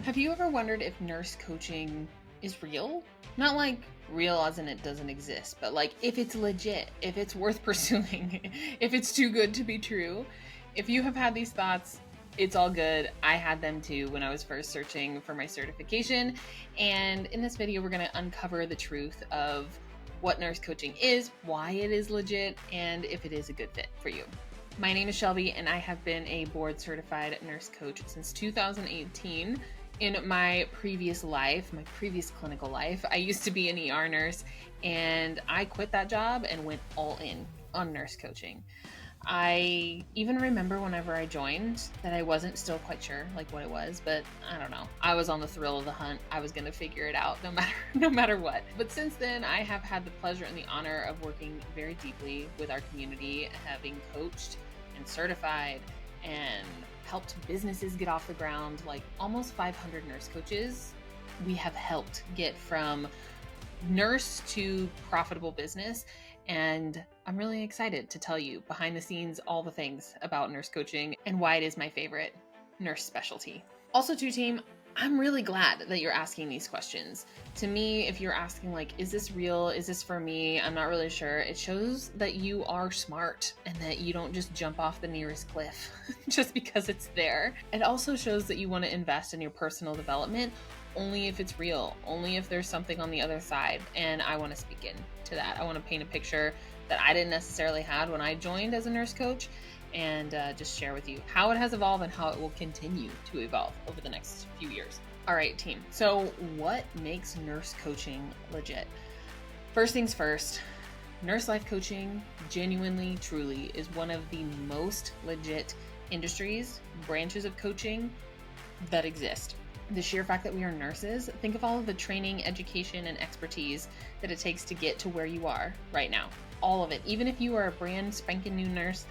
Have you ever wondered if nurse coaching is real? Not like real as in it doesn't exist, but like if it's legit, if it's worth pursuing, if it's too good to be true. If you have had these thoughts, it's all good. I had them too when I was first searching for my certification. And in this video, we're going to uncover the truth of what nurse coaching is, why it is legit, and if it is a good fit for you. My name is Shelby, and I have been a board certified nurse coach since 2018. In my previous life, my previous clinical life, I used to be an ER nurse, and I quit that job and went all in on nurse coaching. I even remember whenever I joined that I wasn't still quite sure like what it was, but I don't know. I was on the thrill of the hunt. I was going to figure it out no matter what. But since then, I have had the pleasure and the honor of working very deeply with our community, having coached and certified and helped businesses get off the ground. Like almost 500 nurse coaches we have helped get from nurse to profitable business. And I'm really excited to tell you behind the scenes all the things about nurse coaching and why it is my favorite nurse specialty. Also, too, team, I'm really glad that you're asking these questions. To me, if you're asking like, is this real? Is this for me? I'm not really sure. It shows that you are smart and that you don't just jump off the nearest cliff just because it's there. It also shows that you want to invest in your personal development only if it's real, only if there's something on the other side. And I want to speak into that. I want to paint a picture that I didn't necessarily have when I joined as a nurse coach, and just share with you how it has evolved and how it will continue to evolve over the next few years. All right, team. So what makes nurse coaching legit? First things first, nurse life coaching genuinely, truly is one of the most legit industries, branches of coaching that exist. The sheer fact that we are nurses, think of all of the training, education, and expertise that it takes to get to where you are right now. All of it. Even if you are a brand spanking new nurse,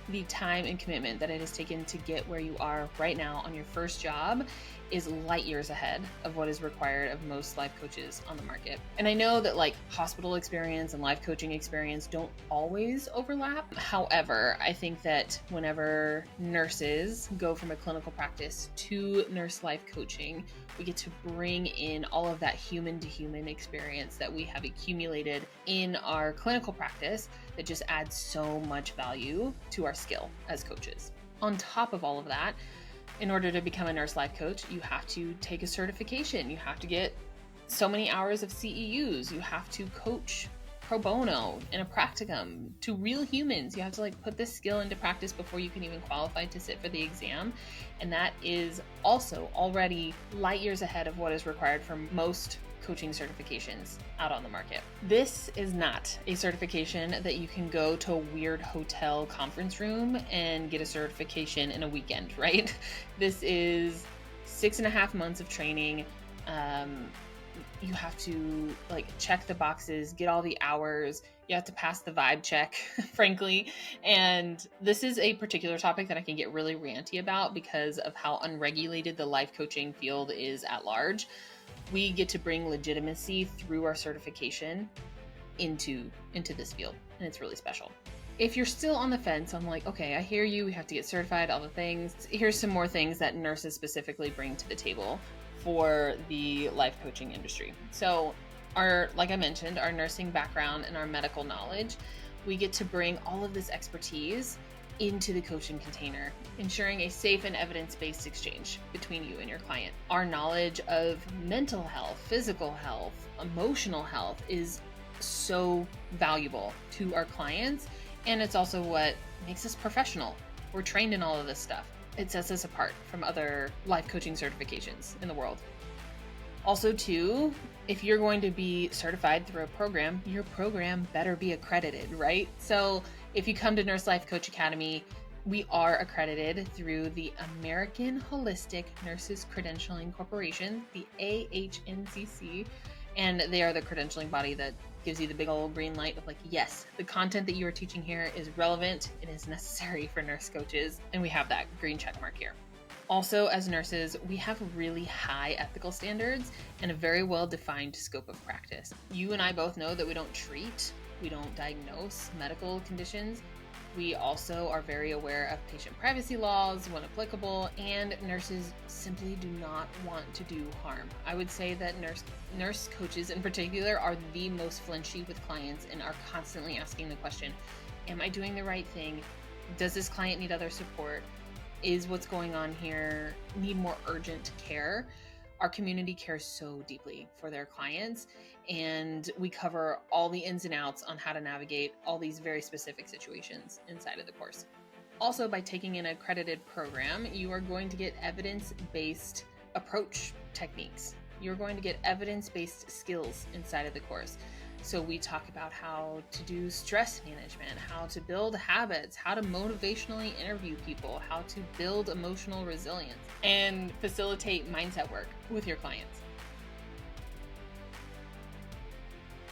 the time and commitment that it has taken to get where you are right now on your first job is light years ahead of what is required of most life coaches on the market. And I know that like hospital experience and life coaching experience don't always overlap. However, I think that whenever nurses go from a clinical practice to nurse life coaching, we get to bring in all of that human to human experience that we have accumulated in our clinical practice that just adds so much value to our skill as coaches. On top of all of that, in order to become a nurse life coach, you have to take a certification. You have to get so many hours of CEUs. You have to coach pro bono in a practicum to real humans. You have to like put this skill into practice before you can even qualify to sit for the exam. And that is also already light years ahead of what is required for most coaching certifications out on the market. This is not a certification that you can go to a weird hotel conference room and get a certification in a weekend, right? This is 6.5 months of training. You have to like check the boxes, get all the hours. You have to pass the vibe check, frankly. And this is a particular topic that I can get really ranty about because of how unregulated the life coaching field is at large. We get to bring legitimacy through our certification into this field, and it's really special. If you're still on the fence, I'm like, okay, I hear you, we have to get certified, all the things. Here's some more things that nurses specifically bring to the table for the life coaching industry. So like I mentioned, our nursing background and our medical knowledge, we get to bring all of this expertise into the coaching container, ensuring a safe and evidence-based exchange between you and your client. Our knowledge of mental health, physical health, emotional health is so valuable to our clients, and it's also what makes us professional. We're trained in all of this stuff. It sets us apart from other life coaching certifications in the world. Also, too, if you're going to be certified through a program, your program better be accredited, right? So if you come to Nurse Life Coach Academy, we are accredited through the American Holistic Nurses Credentialing Corporation, the AHNCC, and they are the credentialing body that gives you the big old green light of like, yes, the content that you are teaching here is relevant, it is necessary for nurse coaches, and we have that green check mark here. Also, as nurses, we have really high ethical standards and a very well-defined scope of practice. You and I both know that we don't treat, we don't diagnose medical conditions, We also are very aware of patient privacy laws when applicable, and nurses simply do not want to do harm. I would say that nurse coaches in particular are the most flinchy with clients and are constantly asking the question, am I doing the right thing? Does this client need other support? Is what's going on here need more urgent care? Our community cares so deeply for their clients, and we cover all the ins and outs on how to navigate all these very specific situations inside of the course. Also, by taking an accredited program, you are going to get evidence-based approach techniques. You're going to get evidence-based skills inside of the course. So we talk about how to do stress management, how to build habits, how to motivationally interview people, how to build emotional resilience, and facilitate mindset work with your clients.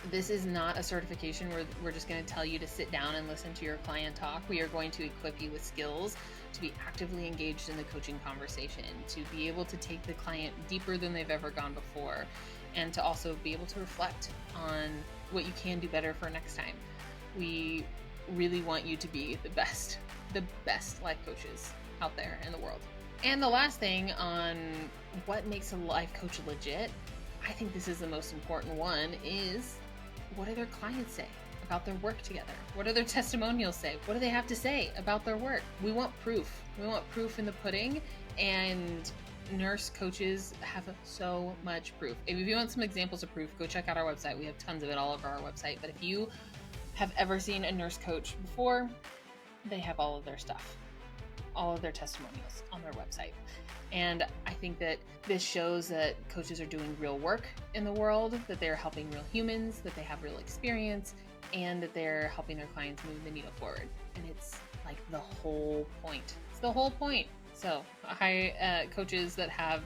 This is not a certification where we're just going to tell you to sit down and listen to your client talk. We are going to equip you with skills to be actively engaged in the coaching conversation, to be able to take the client deeper than they've ever gone before, and to also be able to reflect on what you can do better for next time. We really want you to be the best life coaches out there in the world. And the last thing on what makes a life coach legit, I think this is the most important one, is what do their clients say about their work together? What do their testimonials say? What do they have to say about their work? We want proof. We want proof in the pudding, and nurse coaches have so much proof. If you want some examples of proof, go check out our website. We have tons of it all over our website. But if you have ever seen a nurse coach before, they have all of their stuff, all of their testimonials on their website. And I think that this shows that coaches are doing real work in the world, that they're helping real humans, that they have real experience, and that they're helping their clients move the needle forward. And it's like the whole point. It's the whole point. So coaches that have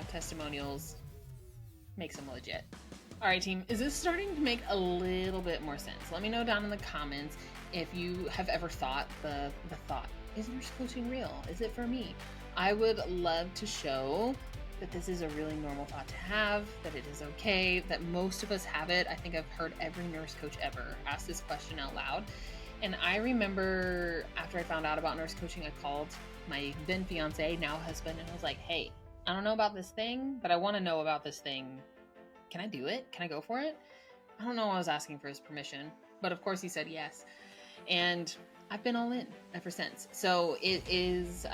testimonials makes them legit. All right, team, is this starting to make a little bit more sense? Let me know down in the comments if you have ever thought the thought, is nurse coaching real? Is it for me? I would love to show that this is a really normal thought to have, that it is okay, that most of us have it. I think I've heard every nurse coach ever ask this question out loud. And I remember after I found out about nurse coaching, I called my then fiance, now husband, and I was like, hey, I don't know about this thing, but I want to know about this thing. Can I do it? Can I go for it? I don't know why I was asking for his permission, but of course he said yes. And I've been all in ever since. So it is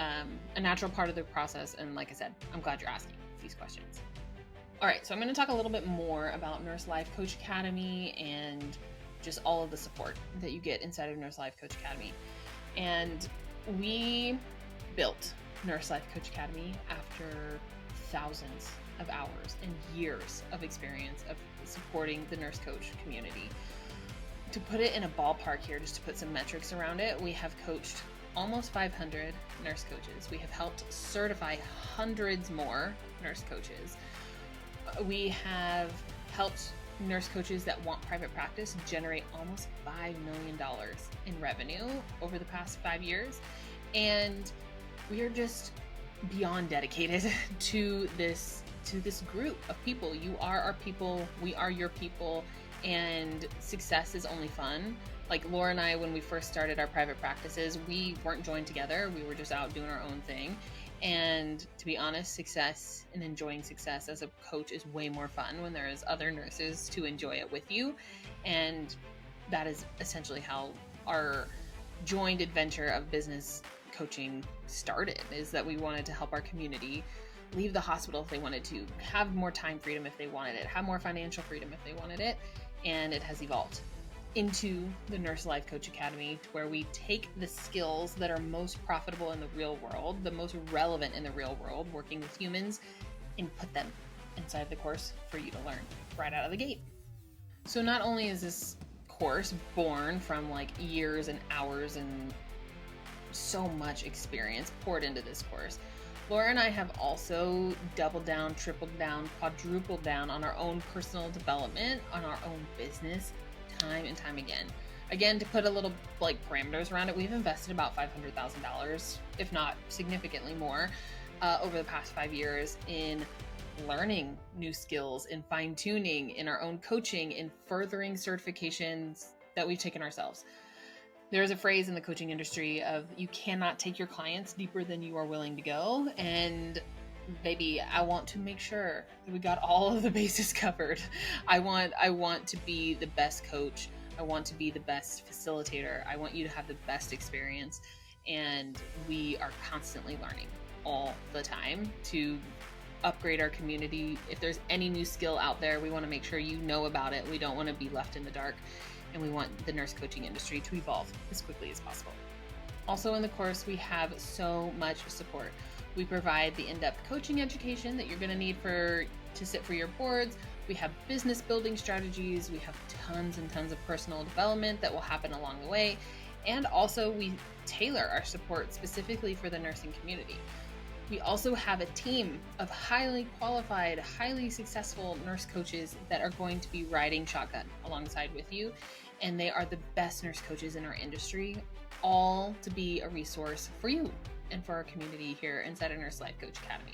a natural part of the process. And like I said, I'm glad you're asking these questions. All right, so I'm going to talk a little bit more about Nurse Life Coach Academy and just all of the support that you get inside of Nurse Life Coach Academy. And we built Nurse Life Coach Academy after thousands of hours and years of experience of supporting the nurse coach community. To put it in a ballpark here, just to put some metrics around it, we have coached almost 500 nurse coaches. We have helped certify hundreds more nurse coaches. We have helped nurse coaches that want private practice generate almost $5 million in revenue over the past 5 years. And we are just beyond dedicated to this group of people. You are our people. We are your people. And success is only fun. Like Laura and I, when we first started our private practices, we weren't joined together. We were just out doing our own thing. And to be honest, success and enjoying success as a coach is way more fun when there is other nurses to enjoy it with you. And that is essentially how our joined adventure of business coaching started, is that we wanted to help our community leave the hospital if they wanted to, have more time freedom if they wanted it, have more financial freedom if they wanted it. And it has evolved into the Nurse Life Coach Academy, to where we take the skills that are most profitable in the real world, the most relevant in the real world, working with humans, and put them inside the course for you to learn right out of the gate. So not only is this course born from like years and hours and so much experience poured into this course, Laura and I have also doubled down, tripled down, quadrupled down on our own personal development, on our own business, time and time again. Again, to put a little like parameters around it, we've invested about $500,000, if not significantly more, over the past 5 years in learning new skills, in fine-tuning, in our own coaching, in furthering certifications that we've taken ourselves. There's a phrase in the coaching industry of you cannot take your clients deeper than you are willing to go. And baby, I want to make sure that we got all of the bases covered. I want to be the best coach. I want to be the best facilitator. I want you to have the best experience. And we are constantly learning all the time to upgrade our community. If there's any new skill out there, we want to make sure you know about it. We don't want to be left in the dark. And we want the nurse coaching industry to evolve as quickly as possible. Also in the course, we have so much support. We provide the in-depth coaching education that you're going to need to sit for your boards. We have business building strategies. We have tons and tons of personal development that will happen along the way. And also we tailor our support specifically for the nursing community. We also have a team of highly qualified, highly successful nurse coaches that are going to be riding shotgun alongside with you. And they are the best nurse coaches in our industry, all to be a resource for you and for our community here inside of Nurse Life Coach Academy.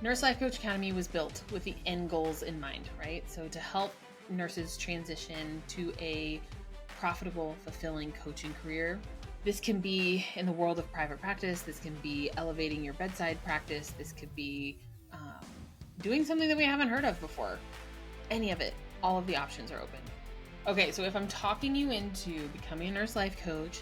Nurse Life Coach Academy was built with the end goals in mind, right? So to help nurses transition to a profitable, fulfilling coaching career. This can be in the world of private practice. This can be elevating your bedside practice. This could be doing something that we haven't heard of before. Any of it, all of the options are open. Okay, so if I'm talking you into becoming a nurse life coach,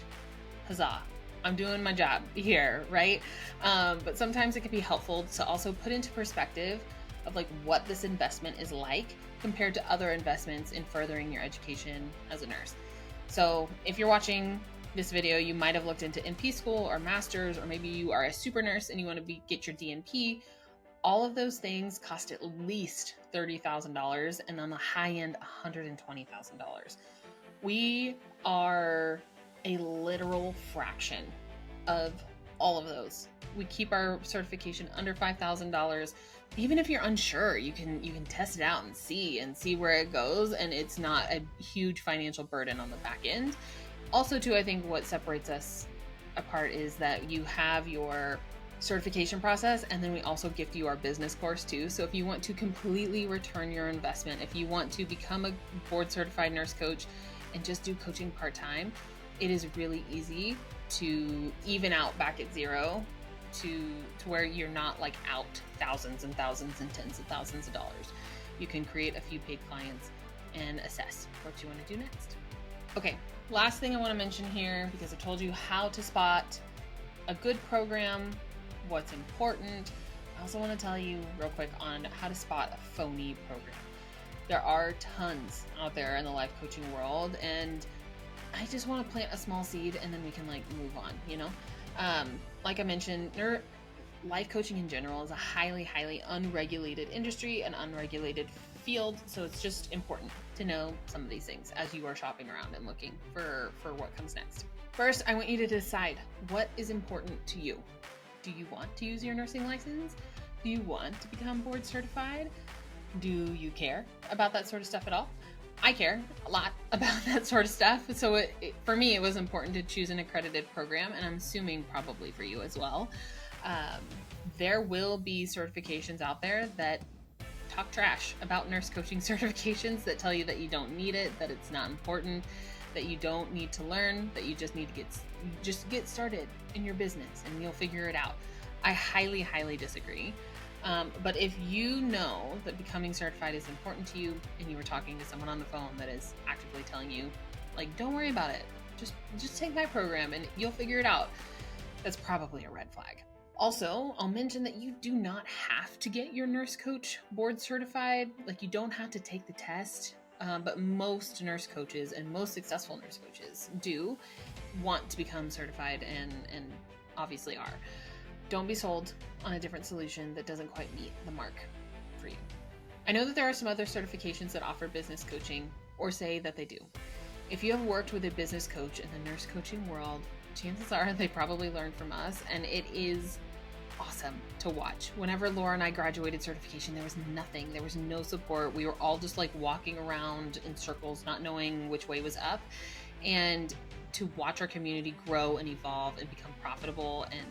huzzah, I'm doing my job here, right? But sometimes it can be helpful to also put into perspective of like what this investment is like compared to other investments in furthering your education as a nurse. So if you're watching this video, you might have looked into NP school or master's, or maybe you are a super nurse and you want to get your DNP. All of those things cost at least $30,000 and on the high end, $120,000. We are a literal fraction of all of those. We keep our certification under $5,000. Even if you're unsure, you can test it out and see where it goes, and it's not a huge financial burden on the back end. Also, too, I think what separates us apart is that you have your certification process, and then we also gift you our business course too. So if you want to completely return your investment, if you want to become a board certified nurse coach and just do coaching part-time, it is really easy to even out back at zero to where you're not like out thousands and thousands and tens of thousands of dollars. You can create a few paid clients and assess what you want to do next. Okay, last thing I want to mention here, because I told you how to spot a good program, what's important. I also want to tell you real quick on how to spot a phony program. There are tons out there in the life coaching world, and I just want to plant a small seed and then we can like move on, you know? Like I mentioned, life coaching in general is a highly, highly unregulated industry, an unregulated field. So it's just important to know some of these things as you are shopping around and looking for what comes next. First, I want you to decide what is important to you. Do you want to use your nursing license? Do you want to become board certified? Do you care about that sort of stuff at all? I care a lot about that sort of stuff. So for me, it was important to choose an accredited program, and I'm assuming probably for you as well. There will be certifications out there that talk trash about nurse coaching certifications, that tell you that you don't need it, that it's not important, that you don't need to learn, that you just need to get started in your business and you'll figure it out. I highly, highly disagree. But if you know that becoming certified is important to you, and you were talking to someone on the phone that is actively telling you, like, don't worry about it, just take my program and you'll figure it out, that's probably a red flag. Also, I'll mention that you do not have to get your nurse coach board certified. Like, you don't have to take the test, but most nurse coaches and most successful nurse coaches do want to become certified and obviously are. Don't be sold on a different solution that doesn't quite meet the mark for you. I know that there are some other certifications that offer business coaching or say that they do. If you have worked with a business coach in the nurse coaching world, chances are they probably learned from us, and it is awesome to watch. Whenever Laura and I graduated certification, there was nothing. There was no support. We were all just like walking around in circles, not knowing which way was up. And to watch our community grow and evolve and become profitable and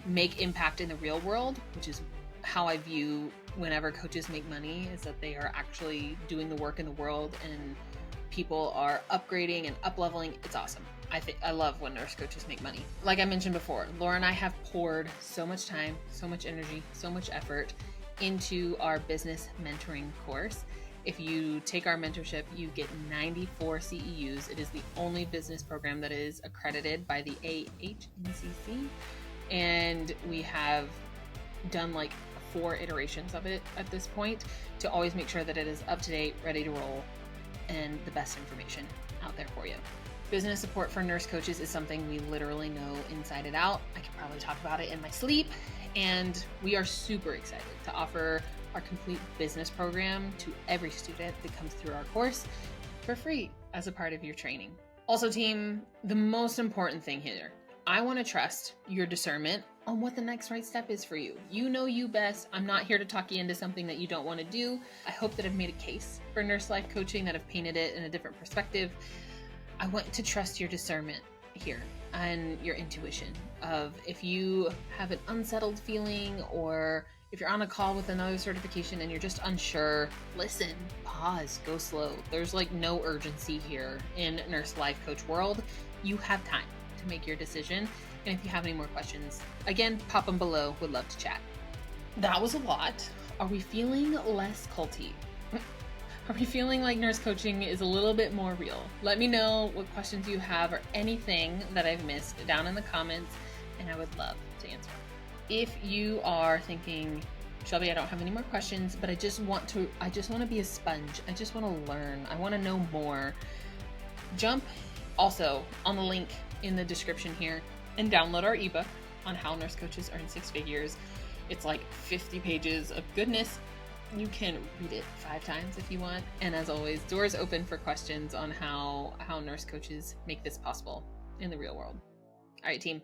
make impact in the real world, which is how I view whenever coaches make money, is that they are actually doing the work in the world and people are upgrading and up-leveling. It's awesome. I love when nurse coaches make money. Like I mentioned before, Laura and I have poured so much time, so much energy, so much effort into our business mentoring course. If you take our mentorship, you get 94 CEUs. It is the only business program that is accredited by the AHNCC. And we have done like 4 iterations of it at this point to always make sure that it is up to date, ready to roll, and the best information out there for you. Business support for nurse coaches is something we literally know inside and out. I could probably talk about it in my sleep, and we are super excited to offer our complete business program to every student that comes through our course for free as a part of your training. Also, team, the most important thing here, I want to trust your discernment on what the next right step is for you. You know you best. I'm not here to talk you into something that you don't want to do. I hope that I've made a case for nurse life coaching, that I've painted it in a different perspective. I want to trust your discernment here and your intuition of if you have an unsettled feeling, or if you're on a call with another certification and you're just unsure, listen, pause, go slow. There's like no urgency here in nurse life coach world. You have time to make your decision. And if you have any more questions, again, pop them below. Would love to chat. That was a lot. Are we feeling less culty? Are we feeling like nurse coaching is a little bit more real? Let me know what questions you have or anything that I've missed down in the comments, and I would love to answer. If you are thinking, Shelby, I don't have any more questions, but I just want to be a sponge. I just want to learn. I want to know more. Jump also on the link in the description here and download our ebook on how nurse coaches earn 6 figures. It's like 50 pages of goodness. You can read it 5 times if you want. And as always, doors open for questions on how nurse coaches make this possible in the real world. All right, team.